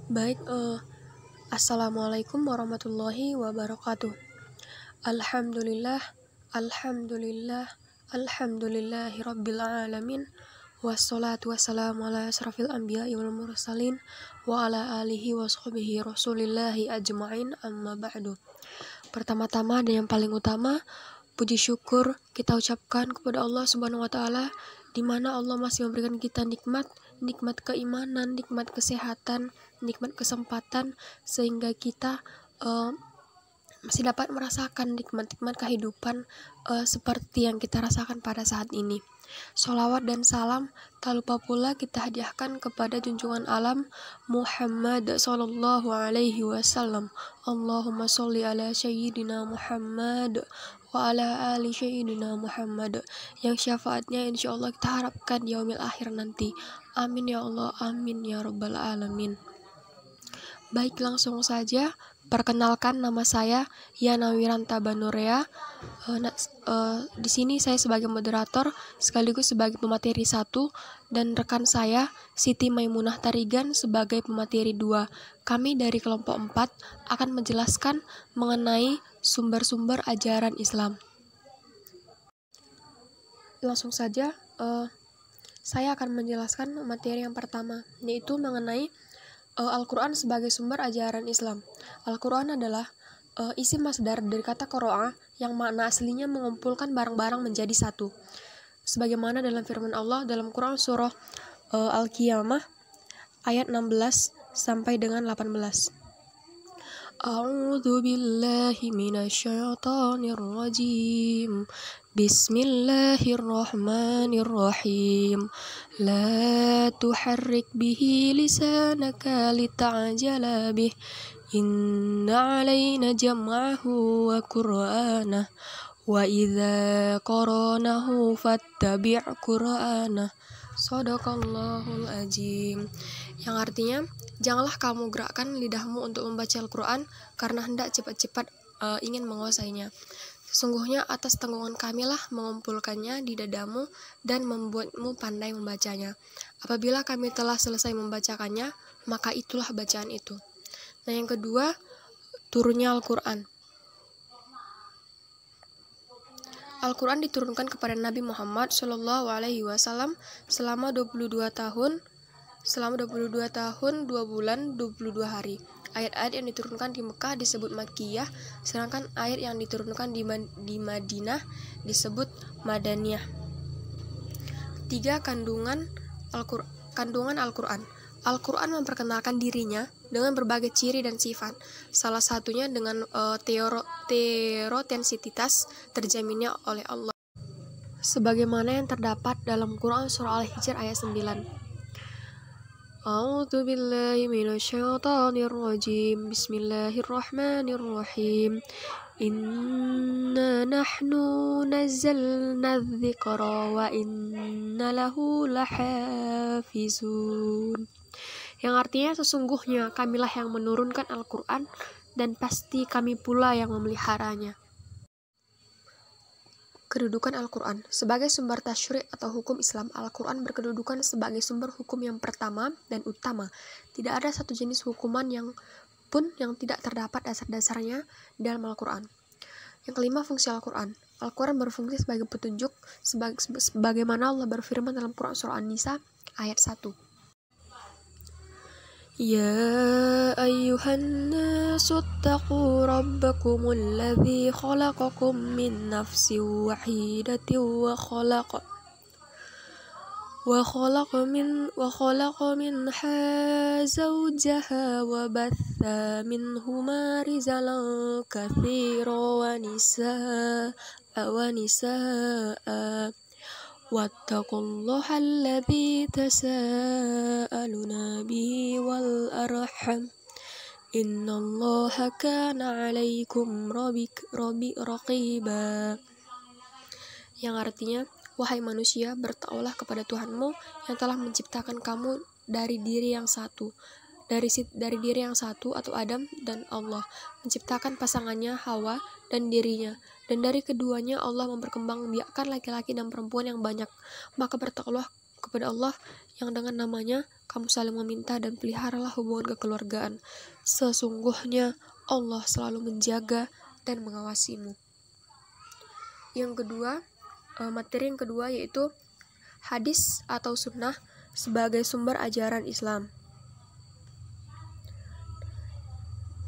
Baik, Assalamualaikum warahmatullahi wabarakatuh. Alhamdulillah, Alhamdulillah, Alhamdulillahi Rabbil Alamin. Wassalatu wassalamu ala asrafil anbiya'i wal mursalin wa ala alihi wa sahbihi rasulillahi ajma'in, amma ba'du. Pertama-tama dan yang paling utama, puji syukur kita ucapkan kepada Allah Subhanahu wa taala, di mana Allah masih memberikan kita nikmat keimanan, nikmat kesehatan, nikmat kesempatan, sehingga kita masih dapat merasakan nikmat-nikmat kehidupan seperti yang kita rasakan pada saat ini. Sholawat dan salam tak lupa pula kita hadiahkan kepada junjungan alam Muhammad sallallahu alaihi wasallam. Allahumma sholli ala sayyidina Muhammad wa ala ali sayyidina Muhammad, yang syafaatnya insyaallah kita harapkan di yaumil akhir nanti. Amin ya Allah, amin ya rabbal alamin. Baik, langsung saja. Perkenalkan, nama saya Yana Wiranta Banurea. Di sini saya sebagai moderator sekaligus sebagai pemateri 1, dan rekan saya Siti Maimunah Tarigan sebagai pemateri 2. Kami dari kelompok 4 akan menjelaskan mengenai sumber-sumber ajaran Islam. Langsung saja, saya akan menjelaskan materi yang pertama, yaitu mengenai Al-Quran sebagai sumber ajaran Islam. Al-Quran adalah isim masdar dari kata qara'a, yang makna aslinya mengumpulkan barang-barang menjadi satu. Sebagaimana dalam firman Allah dalam Quran surah Al-Qiyamah ayat 16 sampai dengan 18. A'udzu billahi minasyaitonir rajim. Bismillahirrahmanirrahim. La tuharrik bihi lisanaka lita'jala bih. Inna 'alaina jam'ahu wa qur'anah. Wa idza qara'nahu fattabi' qur'anah. Shadaqallahul azim. Yang artinya, janganlah kamu gerakkan lidahmu untuk membaca Al-Quran karena hendak cepat-cepat ingin menguasainya. Sesungguhnya atas tanggungan kamilah mengumpulkannya di dadamu dan membuatmu pandai membacanya. Apabila kami telah selesai membacakannya, maka itulah bacaan itu. Nah, yang kedua, turunnya Al-Quran. Al-Quran diturunkan kepada Nabi Muhammad Shallallahu Alaihi Wasallam selama 22 tahun, 2 bulan, 22 hari. Ayat-ayat yang diturunkan di Mekah disebut Makkiyah, sedangkan ayat yang diturunkan di Madinah disebut Madaniyah. 3. Kandungan Al-Quran. Al-Quran memperkenalkan dirinya dengan berbagai ciri dan sifat, salah satunya dengan teotentisitas terjaminnya oleh Allah, sebagaimana yang terdapat dalam Quran surah Al-Hijr ayat 9. A'udzu billahi minasyaitonir rajim. Bismillahirrahmanirrahim. Inna nahnu nazzalna dzikra wa inna lahu lahafizun. Yang artinya, sesungguhnya kamilah yang menurunkan Al-Quran dan pasti kami pula yang memeliharanya. Kedudukan Al-Quran. Sebagai sumber tasyri' atau hukum Islam, Al-Quran berkedudukan sebagai sumber hukum yang pertama dan utama. Tidak ada satu jenis hukuman yang tidak terdapat dasar-dasarnya dalam Al-Quran. Yang kelima, fungsi Al-Quran. Al-Quran berfungsi sebagai petunjuk, sebagaimana Allah berfirman dalam Quran surah An-Nisa ayat 1. Ya ayyuhan nasu attaqu rabbakumul ladzi khalaqakum min nafsin wahidatin wa khalaqa minha zawjaha wa batha minhuma rijalan katsiran wa nisaa. Wattaqullaha alladzi tasaaluna bihi wal arham. Innallaha kana 'alaikum raqiba. Yang artinya, wahai manusia, bertakwalah kepada Tuhanmu yang telah menciptakan kamu dari diri yang satu atau Adam, dan Allah menciptakan pasangannya Hawa dan dirinya, dan dari keduanya Allah memperkembangbiakkan laki-laki dan perempuan yang banyak. Maka bertakwalah kepada Allah yang dengan namanya kamu saling meminta dan peliharalah hubungan kekeluargaan. Sesungguhnya Allah selalu menjaga dan mengawasimu. Materi yang kedua yaitu hadis atau sunnah sebagai sumber ajaran Islam.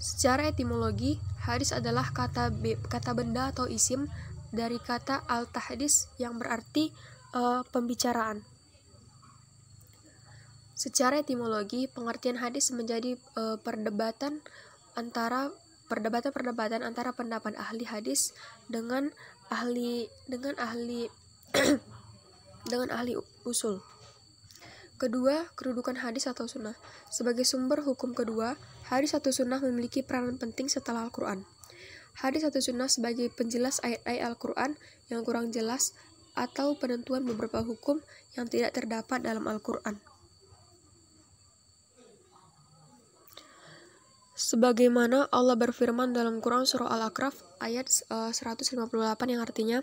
Secara etimologi, hadis adalah kata benda atau isim dari kata al-tahdis yang berarti pembicaraan. Secara etimologi, pengertian hadis menjadi perdebatan antara pendapat ahli hadis dengan ahli dengan ahli usul. Kedua, kedudukan hadis atau sunnah. Sebagai sumber hukum kedua, hadis atau sunnah memiliki peranan penting setelah Al-Quran. Hadis atau sunnah sebagai penjelas ayat-ayat Al-Quran yang kurang jelas atau penentuan beberapa hukum yang tidak terdapat dalam Al-Quran. Sebagaimana Allah berfirman dalam Quran surah Al-A'raf ayat 158 yang artinya,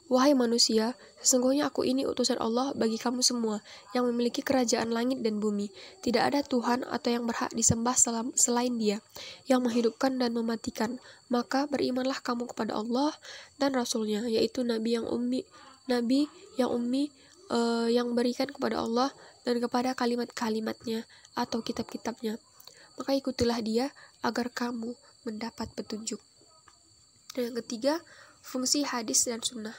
"Wahai manusia, sesungguhnya aku ini utusan Allah bagi kamu semua yang memiliki kerajaan langit dan bumi. Tidak ada Tuhan atau yang berhak disembah selain Dia, yang menghidupkan dan mematikan. Maka berimanlah kamu kepada Allah dan Rasul-Nya, yaitu Nabi yang ummi yang berikan kepada Allah dan kepada kalimat-kalimatnya atau kitab-kitabnya. Maka ikutilah Dia agar kamu mendapat petunjuk." Dan yang ketiga, fungsi hadis dan sunnah.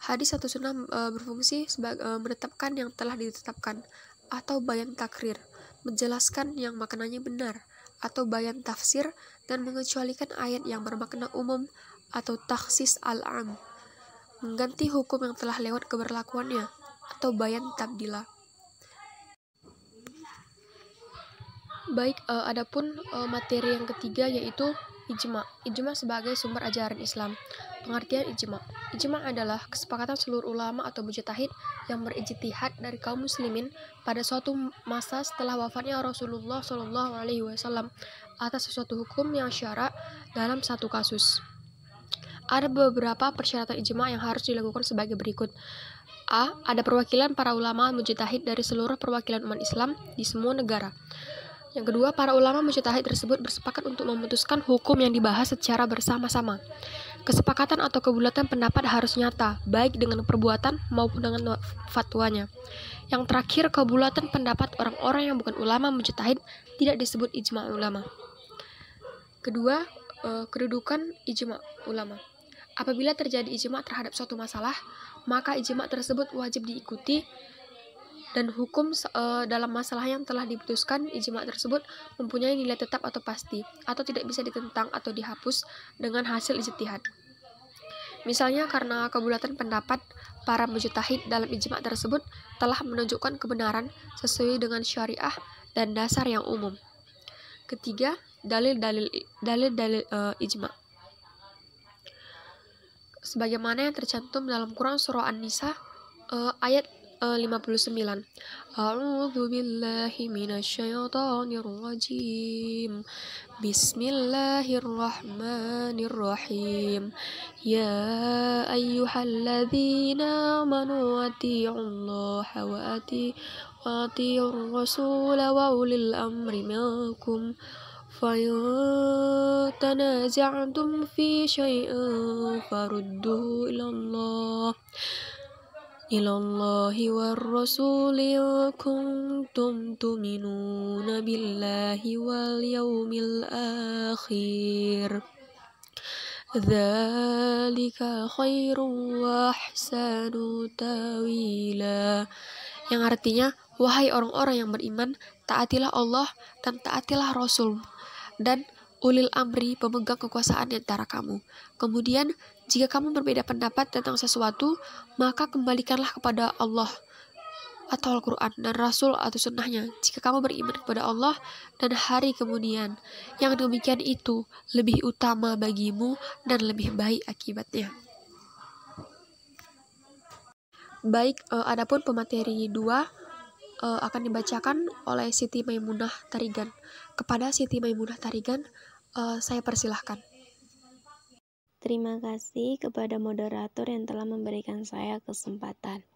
Hadis atau sunnah berfungsi sebagai menetapkan yang telah ditetapkan, atau bayan takrir, menjelaskan yang maknanya benar, atau bayan tafsir, dan mengecualikan ayat yang bermakna umum, atau takhsis al-am, mengganti hukum yang telah lewat keberlakuannya, atau bayan tabdila. Adapun materi yang ketiga yaitu ijma. Ijma sebagai sumber ajaran Islam. Pengertian ijma. Ijma adalah kesepakatan seluruh ulama atau mujtahid yang berijtihad dari kaum muslimin pada suatu masa setelah wafatnya Rasulullah SAW atas sesuatu hukum yang syara dalam satu kasus. Ada beberapa persyaratan ijma yang harus dilakukan sebagai berikut. A. Ada perwakilan para ulama mujtahid dari seluruh perwakilan umat Islam di semua negara. Yang kedua, para ulama mujtahid tersebut bersepakat untuk memutuskan hukum yang dibahas secara bersama-sama. Kesepakatan atau kebulatan pendapat harus nyata, baik dengan perbuatan maupun dengan fatwanya. Yang terakhir, kebulatan pendapat orang-orang yang bukan ulama mujtahid tidak disebut ijma ulama. Kedua, kedudukan ijma ulama. Apabila terjadi ijma terhadap suatu masalah, maka ijma tersebut wajib diikuti, dan hukum dalam masalah yang telah diputuskan ijma tersebut mempunyai nilai tetap atau pasti, atau tidak bisa ditentang atau dihapus dengan hasil ijtihad. Misalnya karena kebulatan pendapat para mujtahid dalam ijma tersebut telah menunjukkan kebenaran sesuai dengan syariah dan dasar yang umum. Ketiga, dalil-dalil ijma. Sebagaimana yang tercantum dalam Quran surah An-Nisa ayat 59. A'udzu billahi minasyaitonir rajim. Bismillahirrahmanirrahim. Ya ayyuhalladzina amanu atti'ullaha wa atti'ur rasul wa ulil amri minkum. فَإِن تَنَازَعْتُمْ فِي شَيْءٍ فَرُدُّوهُ إِلَى اللَّهِ وَالرَّسُولِ إِن كُنتُمْ تُؤْمِنُونَ بِاللَّهِ وَالْيَوْمِ الْآخِرِ ذَلِكَ خَيْرٌ وَأَحْسَنُ تَأْوِيلًا. Yang artinya, wahai orang-orang yang beriman, taatilah Allah dan taatilah Rasul dan ulil amri, pemegang kekuasaan di antara kamu. Kemudian, jika kamu berbeda pendapat tentang sesuatu, maka kembalikanlah kepada Allah atau Al-Quran dan Rasul atau sunnahnya. Jika kamu beriman kepada Allah dan hari kemudian, yang demikian itu lebih utama bagimu dan lebih baik akibatnya. Baik, adapun pemateri 2 akan dibacakan oleh Siti Maimunah Tarigan. Kepada Siti Maimunah Tarigan, saya persilahkan. Terima kasih kepada moderator yang telah memberikan saya kesempatan.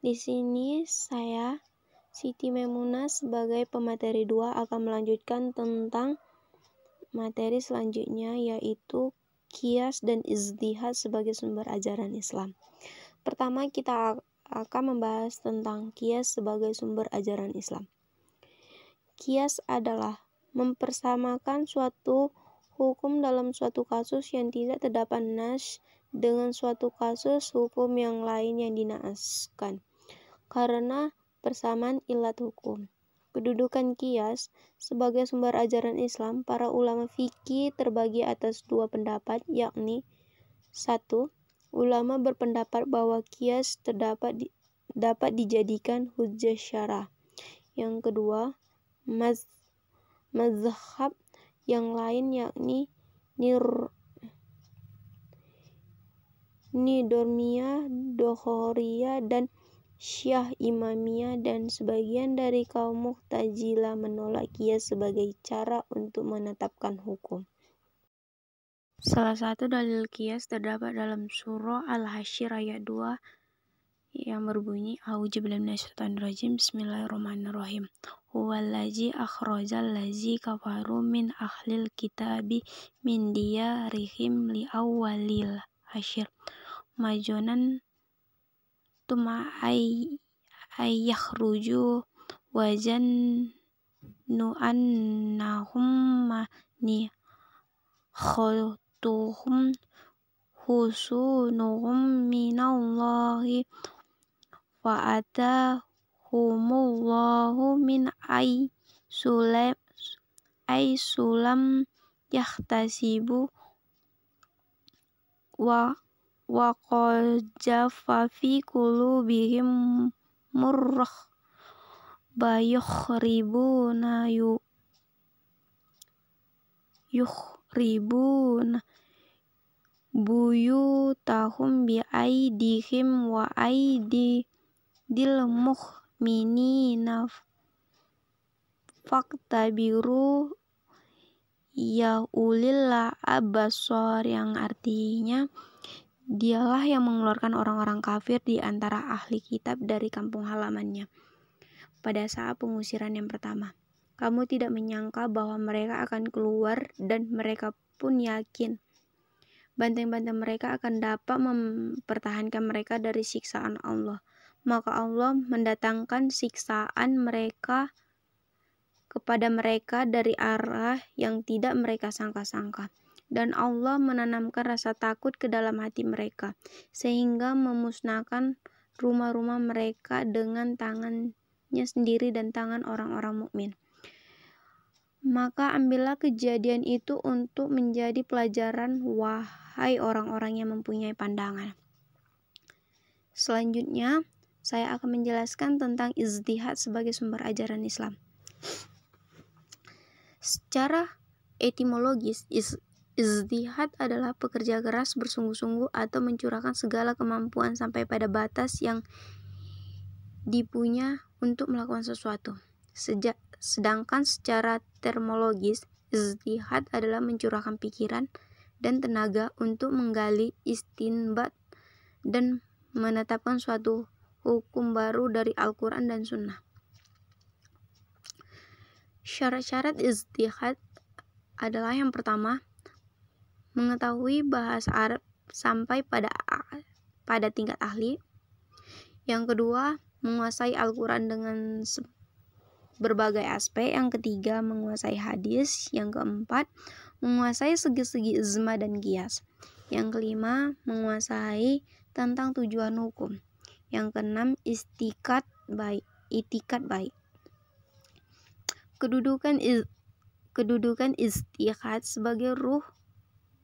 Di sini saya, Siti Memunah, sebagai pemateri 2 akan melanjutkan tentang materi selanjutnya, yaitu qiyas dan ijtihad sebagai sumber ajaran Islam. Pertama, kita akan membahas tentang qiyas sebagai sumber ajaran Islam. Qiyas adalah mempersamakan suatu hukum dalam suatu kasus yang tidak terdapat nas dengan suatu kasus hukum yang lain yang dinaskan karena persamaan ilat hukum. Kedudukan qiyas sebagai sumber ajaran Islam, para ulama fikih terbagi atas dua pendapat, yakni: 1. Ulama berpendapat bahwa qiyas dapat dijadikan hujjah syarah. Yang kedua, mazhab yang lain, yakni Nidormiyah, Dohoriyah, dan Syiah Imamiyah, dan sebagian dari kaum Mu'tazilah menolak qiyas sebagai cara untuk menetapkan hukum. Salah satu dalil qiyas terdapat dalam surah Al-Hasyr ayat 2 yang berbunyi, A'udzubillahi minasyaitonirrajim, Bismillahirrahmanirrahim. Huwallazi akhrajal lazi kafaru min ahlil kitabi min diyarihim li awwalil hasyr majonan tuma ayyakhruju wajan nu'annahum mani khotuhum husunuhum minallahi fa'atahumullahu min sulam yahtasibu wa qajafa fi qulubihim murrah bayukhribuna buyutahum bi aidihim wa aidil mu'minina faktabiru ya ulil absar, yang artinya dialah yang mengeluarkan orang-orang kafir di antara ahli kitab dari kampung halamannya pada saat pengusiran yang pertama. Kamu tidak menyangka bahwa mereka akan keluar, dan mereka pun yakin banteng-banteng mereka akan dapat mempertahankan mereka dari siksaan Allah. Maka Allah mendatangkan siksaan mereka kepada mereka dari arah yang tidak mereka sangka-sangka. Dan Allah menanamkan rasa takut ke dalam hati mereka, sehingga memusnahkan rumah-rumah mereka dengan tangannya sendiri dan tangan orang-orang mukmin. Maka ambillah kejadian itu untuk menjadi pelajaran, wahai orang-orang yang mempunyai pandangan. Selanjutnya, saya akan menjelaskan tentang ijtihad sebagai sumber ajaran Islam. Secara etimologis, ijtihad adalah pekerja keras bersungguh-sungguh atau mencurahkan segala kemampuan sampai pada batas yang dipunya untuk melakukan sesuatu. Sedangkan secara termologis, ijtihad adalah mencurahkan pikiran dan tenaga untuk menggali istinbat dan menetapkan suatu hukum baru dari Al-Quran dan Sunnah. Syarat-syarat ijtihad adalah: yang pertama, mengetahui bahasa Arab sampai pada tingkat ahli. Yang kedua, menguasai Al-Quran dengan berbagai aspek. Yang ketiga, menguasai hadis. Yang keempat, menguasai segi-segi ijma dan qiyas. Yang kelima, menguasai tentang tujuan hukum. Yang keenam, itikad baik. Kedudukan ijtihad sebagai ruh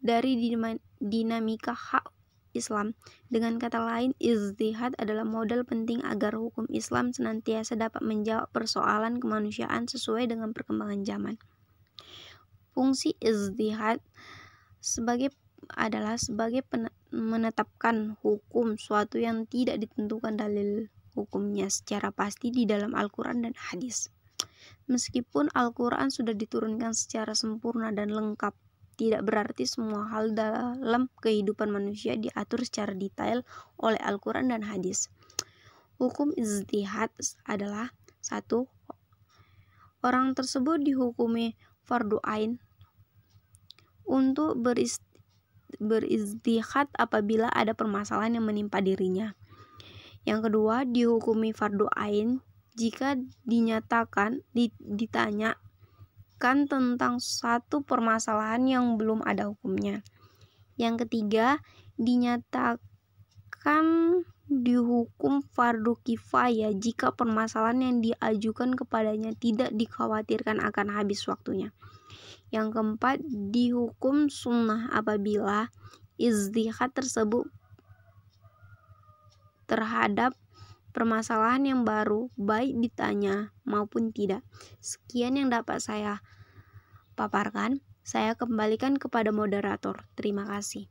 dari dinamika hak Islam. Dengan kata lain, ijtihad adalah modal penting agar hukum Islam senantiasa dapat menjawab persoalan kemanusiaan sesuai dengan perkembangan zaman. Fungsi ijtihad adalah sebagai menetapkan hukum suatu yang tidak ditentukan dalil hukumnya secara pasti di dalam Al-Quran dan hadis. Meskipun Al-Quran sudah diturunkan secara sempurna dan lengkap, tidak berarti semua hal dalam kehidupan manusia diatur secara detail oleh Al-Quran dan hadis. Hukum ijtihad adalah 1. Orang tersebut dihukumi fardu ain untuk berijtihad apabila ada permasalahan yang menimpa dirinya. Yang kedua, dihukumi fardu ain jika ditanyakan tentang satu permasalahan yang belum ada hukumnya. Yang ketiga, dinyatakan dihukum fardu kifayah jika permasalahan yang diajukan kepadanya tidak dikhawatirkan akan habis waktunya. Yang keempat, dihukum sunnah apabila ijtihad tersebut terhadap permasalahan yang baru, baik ditanya maupun tidak. Sekian yang dapat saya paparkan. Saya kembalikan kepada moderator. Terima kasih.